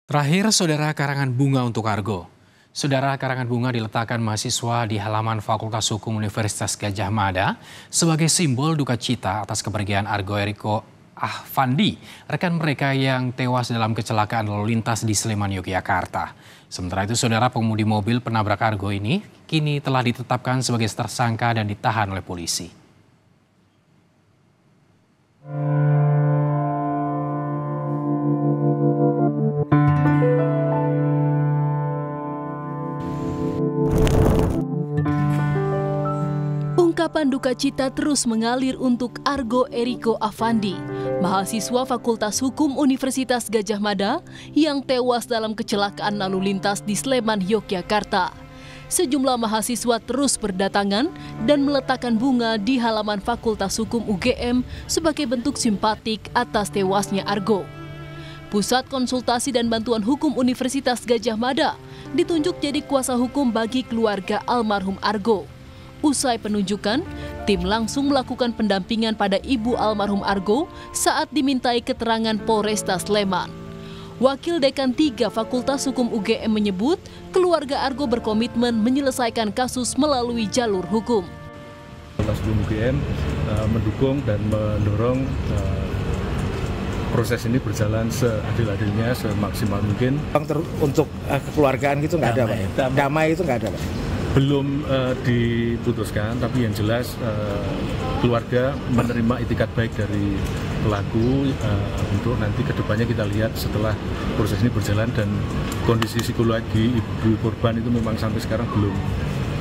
Terakhir, saudara, karangan bunga untuk Argo. Saudara, karangan bunga diletakkan mahasiswa di halaman Fakultas Hukum Universitas Gadjah Mada sebagai simbol duka cita atas kepergian Argo Eriko Afandi, rekan mereka yang tewas dalam kecelakaan lalu lintas di Sleman, Yogyakarta. Sementara itu, saudara, pengemudi mobil penabrak Argo ini kini telah ditetapkan sebagai tersangka dan ditahan oleh polisi. Ungkapan duka cita terus mengalir untuk Argo Eriko Afandi, mahasiswa Fakultas Hukum Universitas Gadjah Mada yang tewas dalam kecelakaan lalu lintas di Sleman, Yogyakarta. Sejumlah mahasiswa terus berdatangan dan meletakkan bunga di halaman Fakultas Hukum UGM sebagai bentuk simpatik atas tewasnya Argo. Pusat Konsultasi dan Bantuan Hukum Universitas Gadjah Mada ditunjuk jadi kuasa hukum bagi keluarga almarhum Argo. Usai penunjukan, tim langsung melakukan pendampingan pada ibu almarhum Argo saat dimintai keterangan Polresta Sleman. Wakil Dekan 3 Fakultas Hukum UGM menyebut keluarga Argo berkomitmen menyelesaikan kasus melalui jalur hukum. Fakultas Hukum UGM mendukung dan mendorong proses ini berjalan seadil-adilnya, semaksimal mungkin. Untuk kekeluargaan gitu nggak ada, Pak? Damai itu nggak ada, Pak? Belum diputuskan, tapi yang jelas keluarga menerima itikat baik dari pelaku untuk nanti kedepannya kita lihat setelah proses ini berjalan dan kondisi psikologi ibu korban itu memang sampai sekarang belum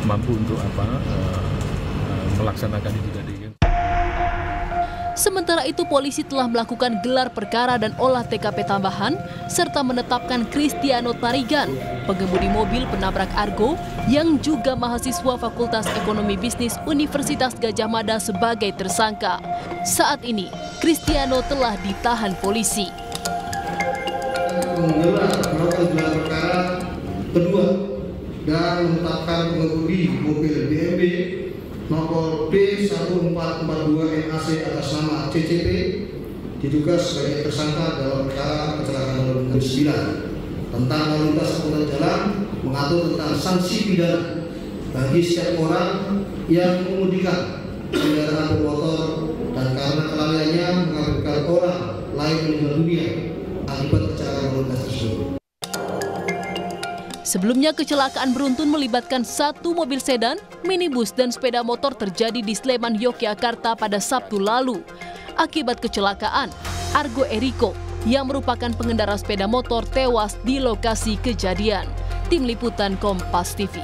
mampu untuk melaksanakan itu tadi. Sementara itu, polisi telah melakukan gelar perkara dan olah TKP tambahan serta menetapkan Kristiano Tarigan, pengemudi mobil penabrak Argo yang juga mahasiswa Fakultas Ekonomi Bisnis Universitas Gadjah Mada sebagai tersangka. Saat ini, Kristiano telah ditahan polisi. Melakukan gelar perkara kedua dan menetapkan pengemudi mobil BMW nomor B1442NAC atas nama CCP diduga sebagai tersangka dalam perkara kecelakaan lalu lintas 9 tentang lalu lintas angkutan jalan, mengatur tentang sanksi pidana bagi setiap orang yang mengemudikan kendaraan bermotor dan karena kelalaiannya mengakibatkan orang lain meninggal dunia akibat kecelakaan lalu lintas tersebut. Sebelumnya, kecelakaan beruntun melibatkan satu mobil sedan, minibus, dan sepeda motor terjadi di Sleman, Yogyakarta pada Sabtu lalu. Akibat kecelakaan, Argo Eriko yang merupakan pengendara sepeda motor tewas di lokasi kejadian. Tim Liputan Kompas TV.